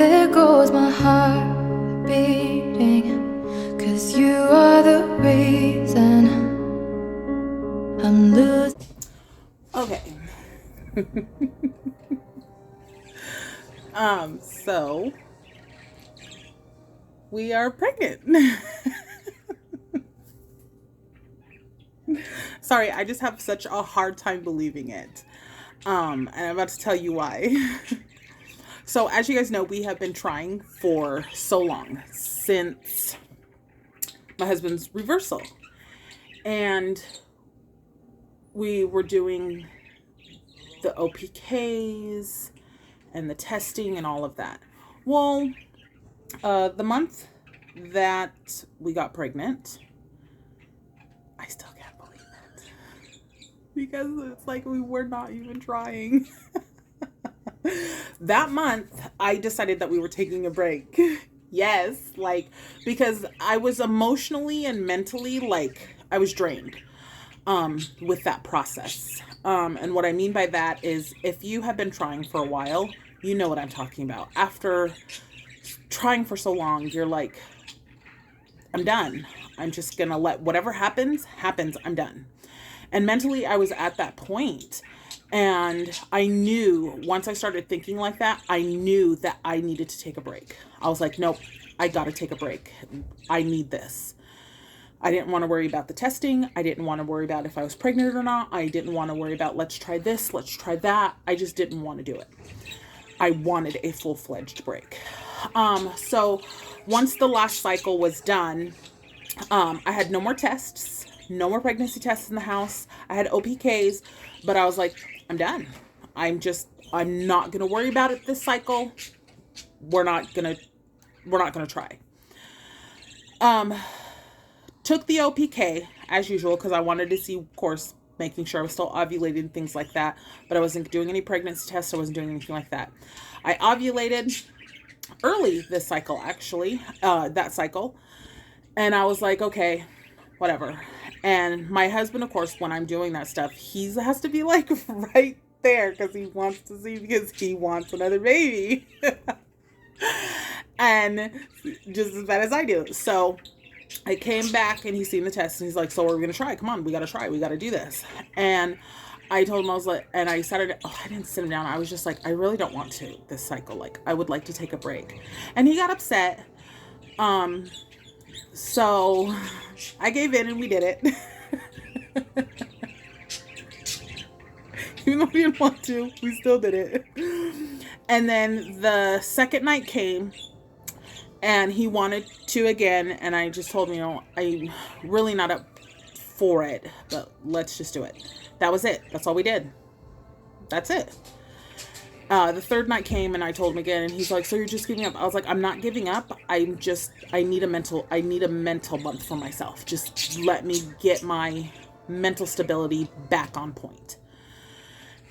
there goes my heart beating, 'cause you are the reason I'm losing. Okay. So we are pregnant. Sorry, I just have such a hard time believing it. And I'm about to tell you why. So, as you guys know, we have been trying for so long, since my husband's reversal. And we were doing the OPKs and the testing and all of that. Well, the month that we got pregnant, I still can't believe it, because it's like we were not even trying. That month, I decided that we were taking a break. Yes, like, because I was emotionally and mentally, like, I was drained with that process. And what I mean by that is, if you have been trying for a while, you know what I'm talking about. After trying for so long, you're like, I'm done. I'm just gonna let whatever happens, I'm done. And mentally, I was at that point. And I knew, once I started thinking like that, I knew that I needed to take a break. I was like, nope, I gotta take a break. I need this. I didn't want to worry about the testing. I didn't want to worry about if I was pregnant or not. I didn't want to worry about, let's try this, let's try that. I just didn't want to do it. I wanted a full-fledged break. So once the last cycle was done, I had no more tests, no more pregnancy tests in the house. I had OPKs, but I was like, I'm done. I'm not going to worry about it this cycle. We're not going to try. Took the OPK as usual, because I wanted to see, of course, making sure I was still ovulating and things like that, but I wasn't doing any pregnancy tests. I wasn't doing anything like that. I ovulated early this cycle, actually, that cycle. And I was like, okay, whatever. And my husband, of course, when I'm doing that stuff, he has to be like right there, because he wants to see, because he wants another baby. And just as bad as I do. So I came back and he's seen the test and he's like, so are we going to try? Come on, we got to try. We got to do this. And I told him, I was like, and I started, I didn't sit him down. I was just like, I really don't want to this cycle. Like, I would like to take a break. And he got upset. So I gave in and we did it. Even though we didn't want to, we still did it. And then the second night came and he wanted to again. And I just told him, I'm really not up for it, but let's just do it. That was it. That's all we did. That's it. The third night came and I told him again, and he's like, so you're just giving up? I was like, I'm not giving up. I need a mental month for myself. Just let me get my mental stability back on point.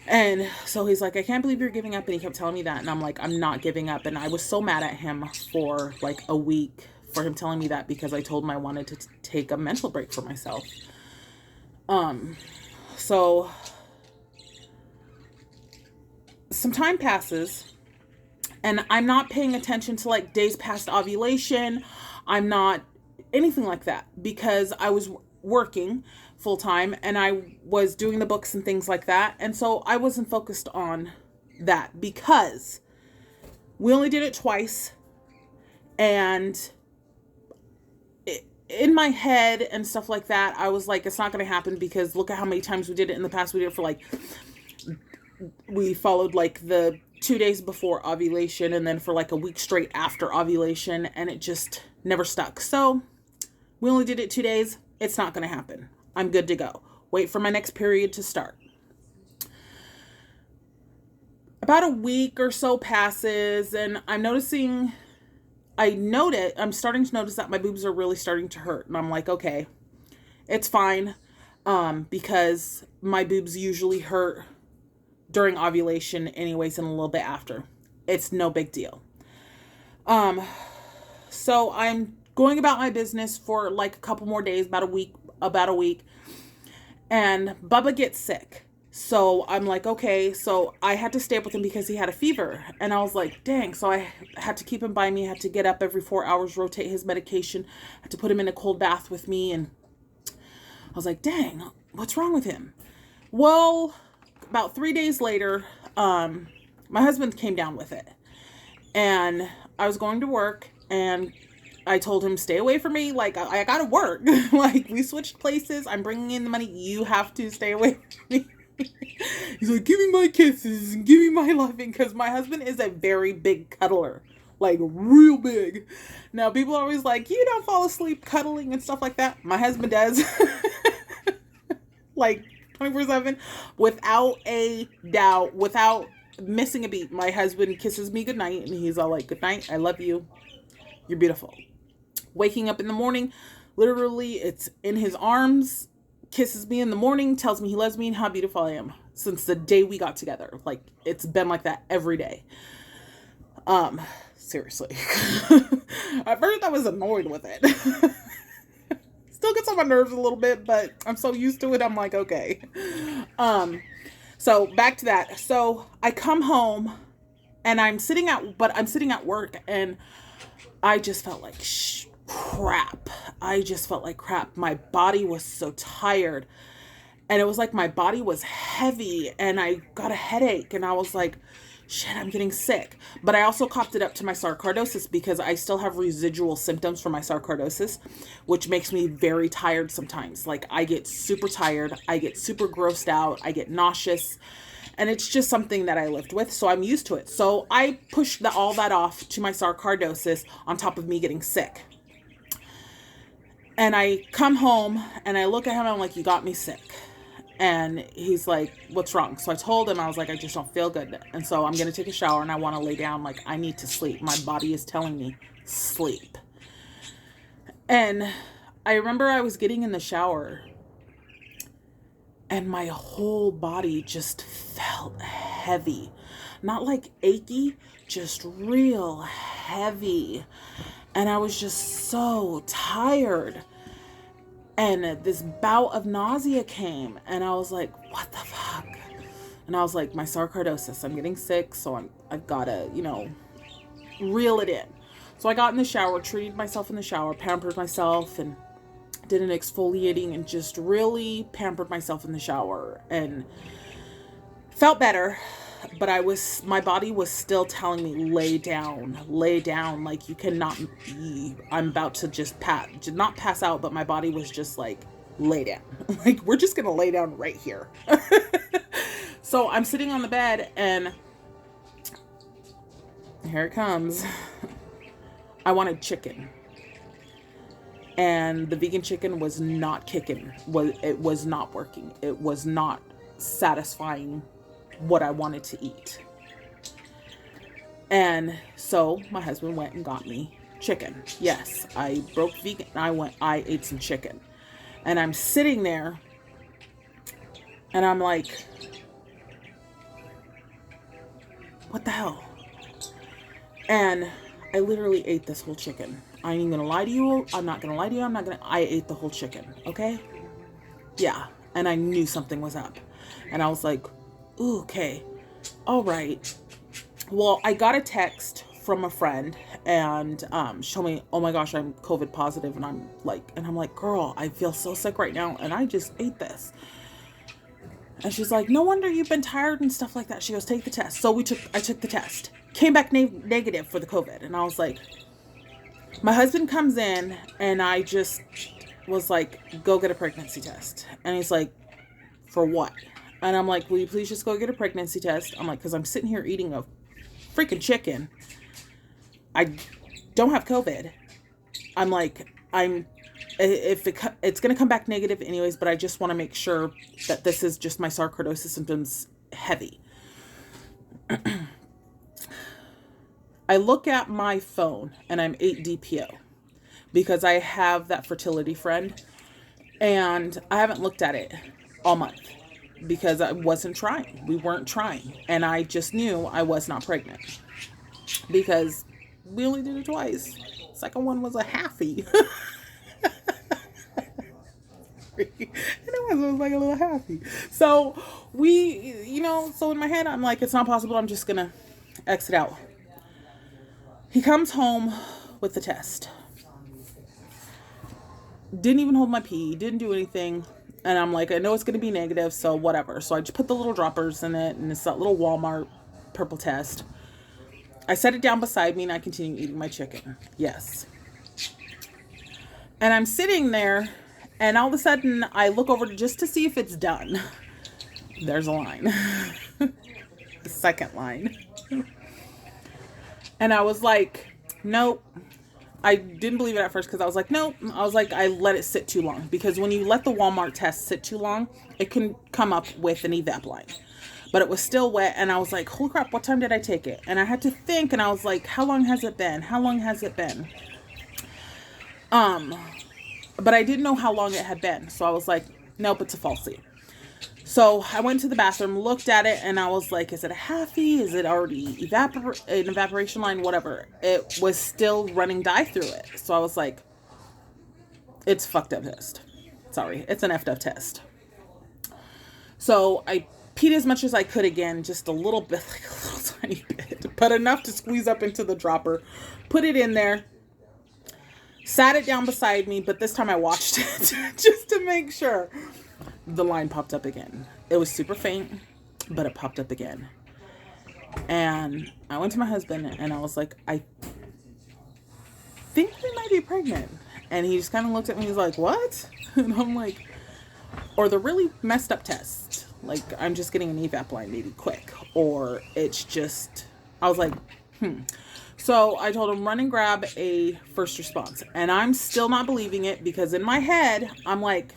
And so he's like, I can't believe you're giving up. And he kept telling me that. And I'm like, I'm not giving up. And I was so mad at him for like a week for him telling me that, because I told him I wanted to take a mental break for myself. So some time passes and I'm not paying attention to like days past ovulation. I'm not anything like that, because I was working full time and I was doing the books and things like that. And so I wasn't focused on that, because we only did it twice. And in my head and stuff like that, I was like, it's not going to happen, because look at how many times we did it in the past. We did it for like, we followed like the 2 days before ovulation and then for like a week straight after ovulation, and it just never stuck. So we only did it 2 days. It's not going to happen. I'm good to go. Wait for my next period to start. About a week or so passes and I'm starting to notice that my boobs are really starting to hurt. And I'm like, okay, it's fine. Because my boobs usually hurt during ovulation anyways, and a little bit after. It's no big deal. So I'm going about my business for like a couple more days, about a week. And Bubba gets sick. So I'm like, okay. So I had to stay up with him because he had a fever. And I was like, dang. So I had to keep him by me. I had to get up every 4 hours, rotate his medication. I had to put him in a cold bath with me. And I was like, dang, what's wrong with him? Well, about 3 days later, my husband came down with it. And I was going to work, and I told him, stay away from me. Like, I gotta work. Like, we switched places. I'm bringing in the money. You have to stay away from me. He's like, give me my kisses and give me my loving, because my husband is a very big cuddler, like real big. Now, people are always like, you don't fall asleep cuddling and stuff like that. My husband does. Like 24/7, without a doubt, without missing a beat. My husband kisses me goodnight, and he's all like, good night, I love you, you're beautiful. Waking up in the morning, literally, it's in his arms, kisses me in the morning, tells me he loves me and how beautiful I am. Since the day we got together, like, it's been like that every day. Seriously. At first I was annoyed with it. Still gets on my nerves a little bit, but I'm so used to it, I'm like, okay. So back to that. So I come home, and I'm sitting at work, and I just felt like crap. I just felt like crap. My body was so tired, and it was like my body was heavy, and I got a headache, and I was like, shit, I'm getting sick. But I also copped it up to my sarcoidosis, because I still have residual symptoms from my sarcoidosis, which makes me very tired sometimes. Like, I get super tired, I get super grossed out, I get nauseous, and it's just something that I lived with, so I'm used to it. So I pushed all that off to my sarcoidosis on top of me getting sick. And I come home, and I look at him, and I'm like, you got me sick. And he's like, what's wrong? So I told him, I was like, I just don't feel good. And so I'm going to take a shower, and I want to lay down. Like, I need to sleep. My body is telling me sleep. And I remember I was getting in the shower, and my whole body just felt heavy. Not like achy, just real heavy. And I was just so tired. And this bout of nausea came, and I was like, what the fuck? And I was like, my sarcoidosis, I'm getting sick, so I've got to, reel it in. So I got in the shower, treated myself in the shower, pampered myself, and did an exfoliating, and just really pampered myself in the shower, and felt better. But my body was still telling me, lay down, like, you cannot, I'm about to just not pass out, but my body was just like, lay down. Like, we're just going to lay down right here. So I'm sitting on the bed, and here it comes. I wanted chicken. And the vegan chicken was not kicking. It was not working. It was not satisfying what I wanted to eat. And so my husband went and got me chicken. Yes, I broke vegan. I ate some chicken. And I'm sitting there, and I'm like, what the hell? And I literally ate this whole chicken. I ain't even gonna lie to you. I'm not gonna lie to you. I ate the whole chicken. Okay? Yeah. And I knew something was up. And I was like, ooh, okay. All right. Well, I got a text from a friend, and she told me, oh my gosh, I'm COVID positive. And I'm like, girl, I feel so sick right now, and I just ate this. And she's like, no wonder you've been tired and stuff like that. She goes, take the test. So I took the test. Came back negative for the COVID. And I was like, my husband comes in, and I just was like, go get a pregnancy test. And he's like, for what? And I'm like, will you please just go get a pregnancy test? I'm like, because I'm sitting here eating a freaking chicken. I don't have COVID. I'm like, it's going to come back negative anyways, but I just want to make sure that this is just my sarcoidosis symptoms heavy. I look at my phone, and I'm 8 DPO, because I have that fertility friend, and I haven't looked at it all month because I wasn't trying. We weren't trying. And I just knew I was not pregnant because we only did it twice. Second one was a halfie. And my husband was like a little happy. So so in my head, I'm like, it's not possible. I'm just going to exit out. He comes home with the test. Didn't even hold my pee. Didn't do anything. And I'm like, I know it's going to be negative, so whatever. So I just put the little droppers in it, and it's that little Walmart purple test. I set it down beside me, and I continue eating my chicken. Yes. And I'm sitting there, and all of a sudden, I look over just to see if it's done. There's a line. The second line. And I was like, nope. I didn't believe it at first because I was like, nope. I was like, I let it sit too long. Because when you let the Walmart test sit too long, it can come up with an evap line. But it was still wet, and I was like, holy crap, what time did I take it? And I had to think, and I was like, how long has it been? How long has it been? But I didn't know how long it had been. So I was like, nope, it's a falsie. So I went to the bathroom, looked at it, and I was like, is it a halfie? Is it already an evaporation line? Whatever. It was still running dye through it. So I was like, it's fucked up test. Sorry, it's an effed up test. So I peed as much as I could again, just a little bit, like a little tiny bit, but enough to squeeze up into the dropper, put it in there, sat it down beside me, but this time I watched it just to make sure. The line popped up again. It was super faint, but it popped up again. And I went to my husband and I was like, I think we might be pregnant. And he just kind of looked at me. He's like, what? And I'm like, or the really messed up test. Like, I'm just getting an evap line maybe quick. Or it's just, I was like, So I told him, run and grab a first response. And I'm still not believing it because in my head, I'm like,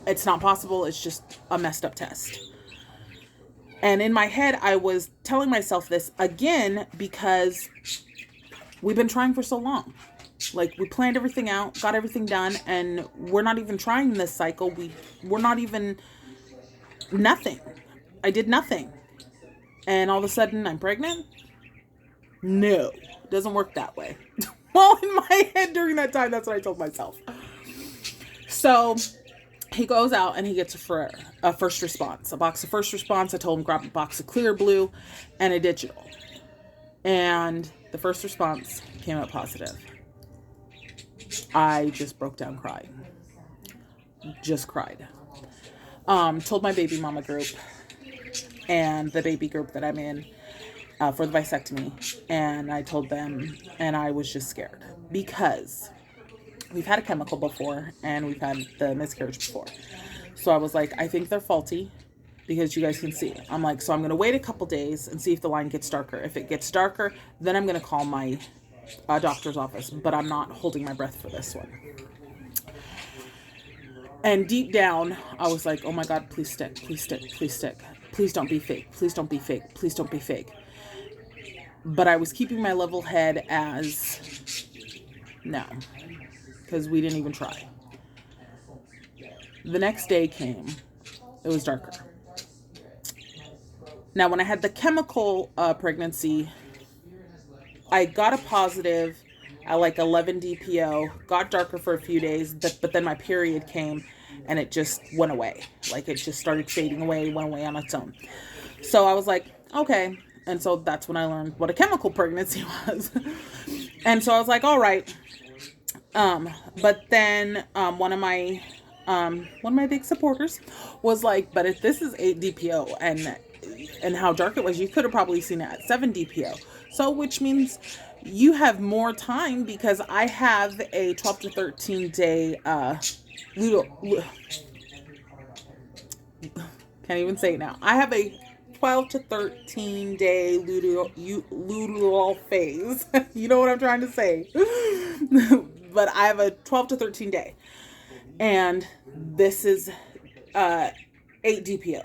it's not possible. It's just a messed up test. And in my head, I was telling myself this again because we've been trying for so long. Like, we planned everything out, got everything done, and we're not even trying this cycle. We're not even nothing. I did nothing. And all of a sudden, I'm pregnant? No, it doesn't work that way. Well, in my head during that time, that's what I told myself. So he goes out and he gets a first response, a box of first response. I told him grab a box of clear blue and a digital. And the first response came out positive. I just broke down crying. Just cried. Told my baby mama group and the baby group that I'm in for the vasectomy. And I told them, and I was just scared because we've had a chemical before and we've had the miscarriage before. So I was like, I think they're faulty because you guys can see. I'm like, so I'm going to wait a couple days and see if the line gets darker. If it gets darker, then I'm going to call my doctor's office, but I'm not holding my breath for this one. And deep down, I was like, oh my God, please stick, please stick, please stick. Please don't be fake. Please don't be fake. Please don't be fake. But I was keeping my level head as no. Because we didn't even try. The next day came. It was darker. Now, when I had the chemical pregnancy, I got a positive at like 11 DPO, got darker for a few days, but then my period came and it just went away. Like, it just started fading away, went away on its own. So I was like, okay. And so that's when I learned what a chemical pregnancy was. And so I was like, all right. But then, one of my big supporters was like, but if this is 8 DPO and how dark it was, you could have probably seen it at 7 DPO. So, which means you have more time because I have a 12 to 13 day, can't even say it now. I have a 12 to 13 day luteal phase. You know what I'm trying to say? But I have a 12 to 13 day. And this is 8 DPO.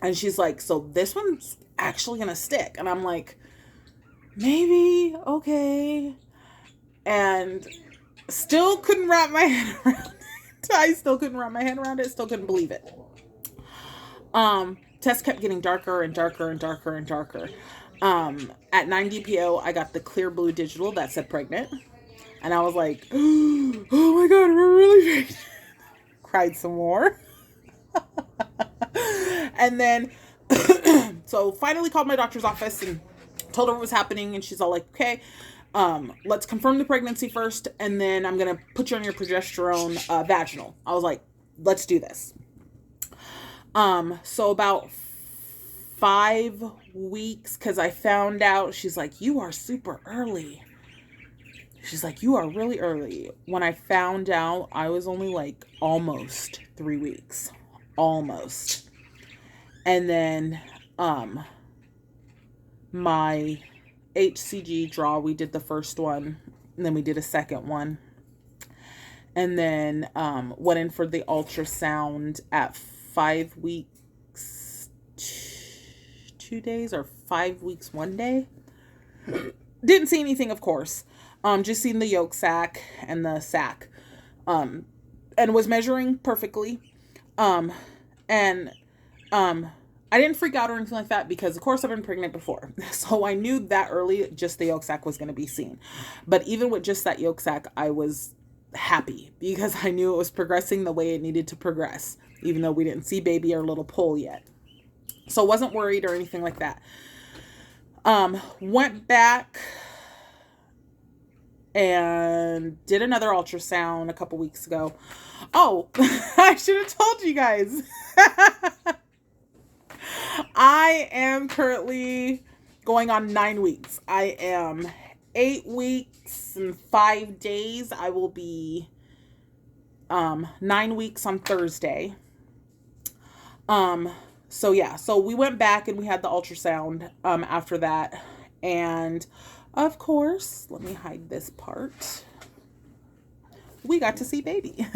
And she's like, so this one's actually going to stick. And I'm like, maybe, okay. And still couldn't wrap my head around it. I still couldn't wrap my head around it. Still couldn't believe it. Test kept getting darker and darker and darker and darker. At 9 DPO, I got the clear blue digital that said pregnant. And I was like, oh my God, we're really pregnant. cried some more. And then, so finally called my doctor's office and told her what was happening. And she's all like, okay, let's confirm the pregnancy first. And then I'm going to put you on your progesterone vaginal. I was like, let's do this. So about 5 weeks, because I found out, she's like, you are super early. She's like, you are really early. When I found out, I was only like almost 3 weeks. Almost. And then my HCG draw, we did the first one, and then we did a second one. And then went in for the ultrasound at 5 weeks, 2 days, or 5 weeks, 1 day. Didn't see anything, of course. Just seen the yolk sac and the sac. And was measuring perfectly. I didn't freak out or anything like that because, of course, I've been pregnant before. So I knew that early just the yolk sac was going to be seen. But even with just that yolk sac, I was happy because I knew it was progressing the way it needed to progress, even though we didn't see baby or little pole yet. So I wasn't worried or anything like that. Went back and did another ultrasound a couple weeks ago. Oh, I should have told you guys. I am currently going on 9 weeks. I am 8 weeks and 5 days. I will be 9 weeks on Thursday. So yeah, so we went back and we had the ultrasound after that. And of course, let me hide this part. We got to see baby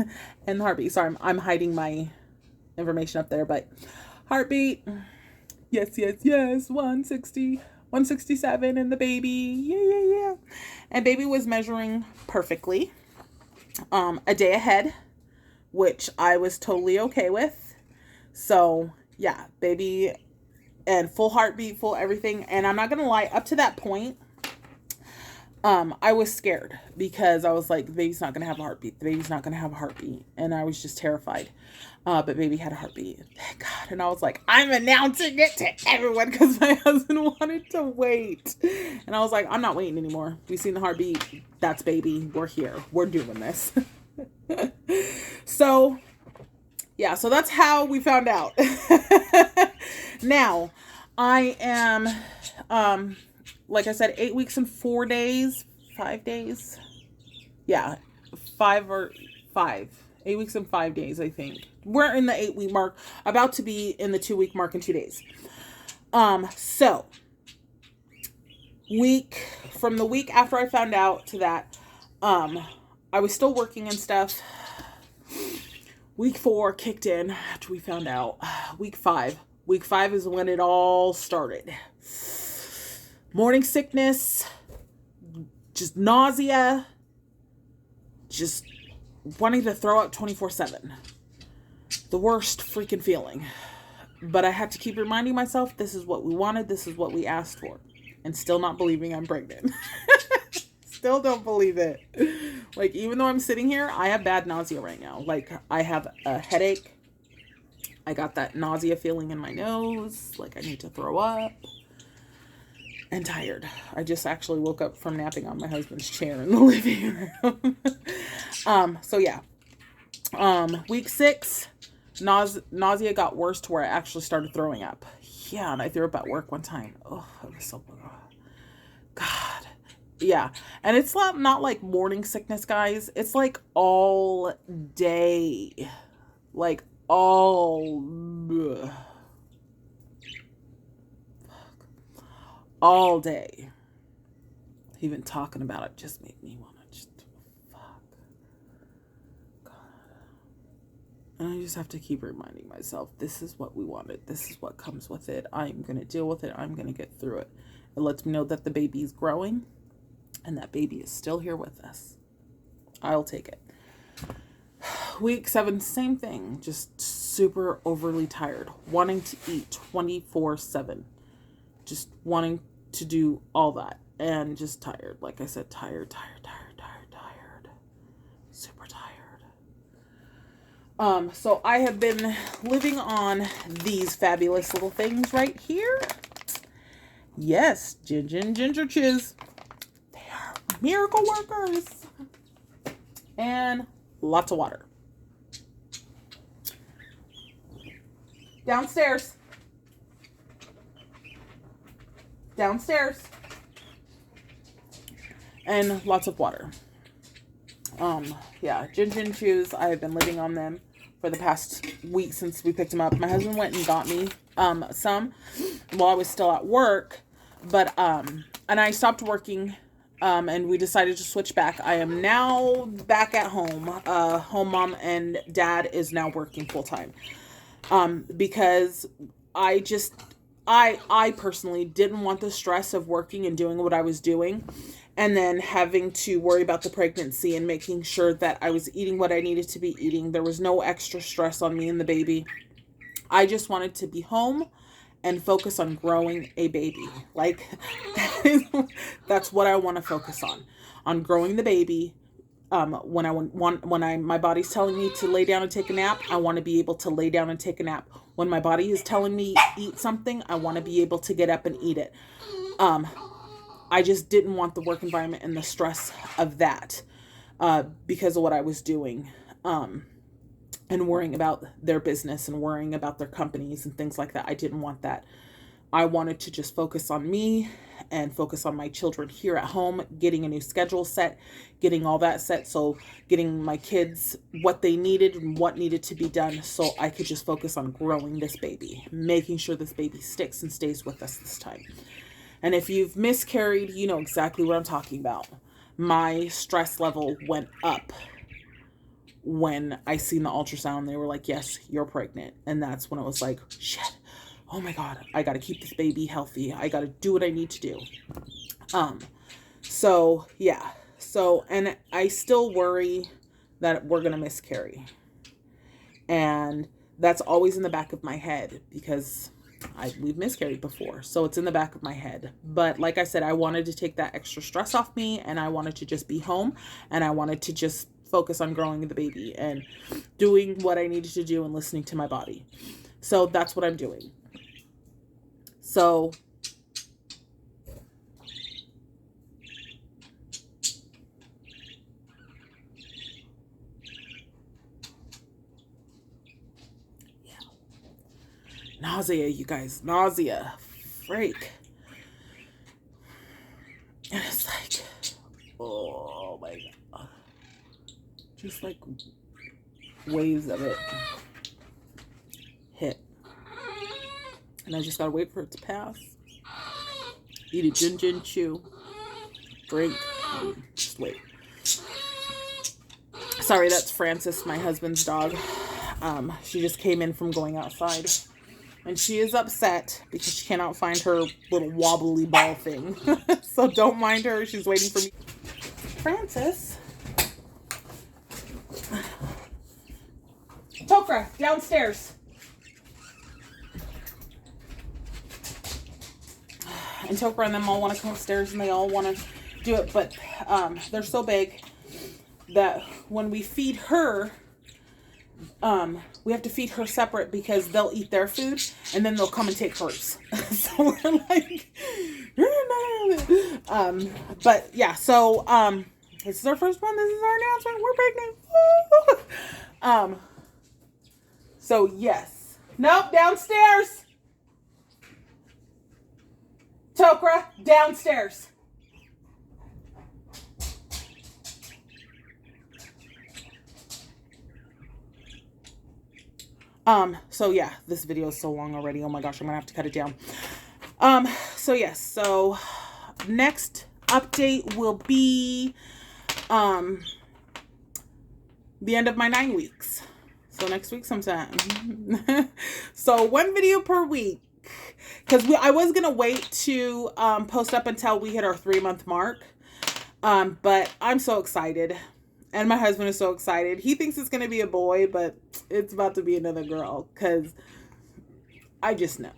and the heartbeat. Sorry, I'm hiding my information up there, but heartbeat. Yes, yes, yes. 160, 167 and the baby. Yeah. And baby was measuring perfectly. A day ahead, which I was totally okay with. So yeah, baby and full heartbeat, full everything. And I'm not going to lie, up to that point, I was scared because I was like, the baby's not going to have a heartbeat. The baby's not going to have a heartbeat. And I was just terrified. But baby had a heartbeat. Thank God. And I was like, I'm announcing it to everyone because my husband wanted to wait. And I was like, I'm not waiting anymore. We've seen the heartbeat. That's baby. We're here. We're doing this. So, yeah. So that's how we found out. Now, I am, like I said, 8 weeks and 4 days, 5 days. Yeah, 8 weeks and 5 days, I think. We're in the 8 week mark, about to be in the 2 week mark in 2 days. So from the week after I found out to that, I was still working and stuff. Week 4 kicked in after we found out. Week 5 is when it all started. Morning sickness, just nausea, just wanting to throw up 24/7. The worst freaking feeling. But I had to keep reminding myself, this is what we wanted, this is what we asked for. And still not believing I'm pregnant. Still don't believe it. Like, even though I'm sitting here, I have bad nausea right now. Like, I have a headache. I got that nausea feeling in my nose. Like, I need to throw up. And tired. I just actually woke up from napping on my husband's chair in the living room. So yeah. Week 6, nausea got worse to where I actually started throwing up. Yeah, and I threw up at work one time. Oh, it was so God. Yeah. And it's not like morning sickness, guys. It's like all day. Like all day. Even talking about it just made me want to just fuck. God. And I just have to keep reminding myself, this is what we wanted. This is what comes with it. I'm going to deal with it. I'm going to get through it. It lets me know that the baby is growing and that baby is still here with us. I'll take it. Week 7, same thing. Just super overly tired. Wanting to eat 24/7. Just wanting to do all that. And just tired. Like I said, tired. Super tired. So I have been living on these fabulous little things right here. Yes, ginger chews. They are miracle workers. And lots of water. Downstairs. Downstairs. And lots of water. Yeah, Gin chews. I have been living on them for the past week since we picked them up. My husband went and got me some while I was still at work, but and I stopped working, and we decided to switch back. I am now back at home. Home mom and dad is now working full time, because I personally didn't want the stress of working and doing what I was doing, and then having to worry about the pregnancy and making sure that I was eating what I needed to be eating. There was no extra stress on me and the baby. I just wanted to be home and focus on growing a baby. Like, that's what I want to focus on growing the baby. When my body's telling me to lay down and take a nap, I want to be able to lay down and take a nap. When my body is telling me eat something, I want to be able to get up and eat it. I just didn't want the work environment and the stress of that, because of what I was doing, and worrying about their business and worrying about their companies and things like that. I didn't want that. I wanted to just focus on me and focus on my children here at home, getting a new schedule set, getting all that set. So getting my kids what they needed and what needed to be done, so I could just focus on growing this baby, making sure this baby sticks and stays with us this time. And if you've miscarried, you know exactly what I'm talking about. My stress level went up when I seen the ultrasound. They were like, yes, you're pregnant. And that's when it was like, shit, oh my God, I got to keep this baby healthy. I got to do what I need to do. So yeah. So, and I still worry that we're going to miscarry. And that's always in the back of my head, because we've miscarried before. So it's in the back of my head. But like I said, I wanted to take that extra stress off me, and I wanted to just be home, and I wanted to just focus on growing the baby and doing what I needed to do and listening to my body. So that's what I'm doing. So yeah. Nausea, you guys. Nausea. Freak. And it's like, oh my God. Just like waves of it hit. And I just gotta wait for it to pass. Eat a gin chew. Drink. Just wait. Sorry, that's Frances, my husband's dog. She just came in from going outside. And she is upset because she cannot find her little wobbly ball thing. So don't mind her. She's waiting for me. Frances. Tokra, downstairs. And Tokra and them all want to come upstairs, and they all want to do it. But they're so big that when we feed her, we have to feed her separate, because they'll eat their food and then they'll come and take hers. So we're like, but yeah, so this is our first one. This is our announcement. We're pregnant. So yes. Nope, downstairs. Tokra, downstairs. So yeah, this video is so long already. Oh my gosh, I'm gonna have to cut it down. So yes, so next update will be, the end of my 9 weeks. So next week sometime. So 1 video per week. Because I was going to wait to post up until we hit our 3-month mark. But I'm so excited. And my husband is so excited. He thinks it's going to be a boy, but it's about to be another girl. Because I just know.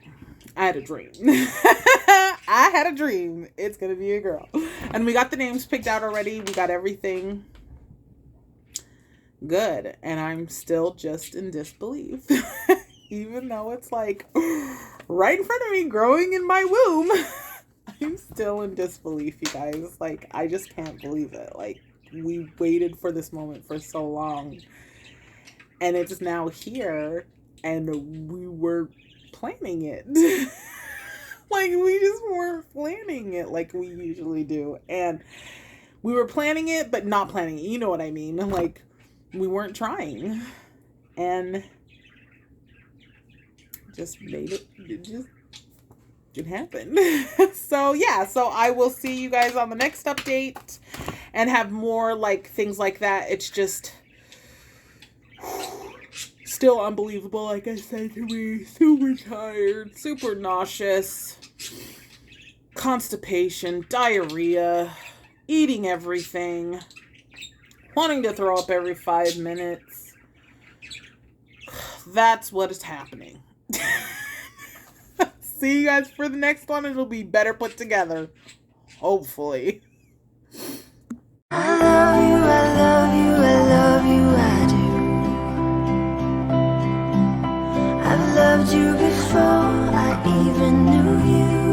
I had a dream. I had a dream. It's going to be a girl. And we got the names picked out already. We got everything Good. And I'm still just in disbelief. Even though it's like right in front of me, growing in my womb. I'm still in disbelief, you guys. Like, I just can't believe it. Like, we waited for this moment for so long. And it's now here. And we were planning it. Like, we just weren't planning it like we usually do. And we were planning it, but not planning it. You know what I mean? Like, we weren't trying. And just made it. It happened. So, yeah. So, I will see you guys on the next update and have more, like, things like that. It's just still unbelievable, like I said, to me. Super tired, super nauseous, constipation, diarrhea, eating everything, wanting to throw up every 5 minutes. That's what is happening. See you guys for the next one. It'll be better put together. Hopefully. I love you, I love you, I love you, I do. I've loved you before I even knew you.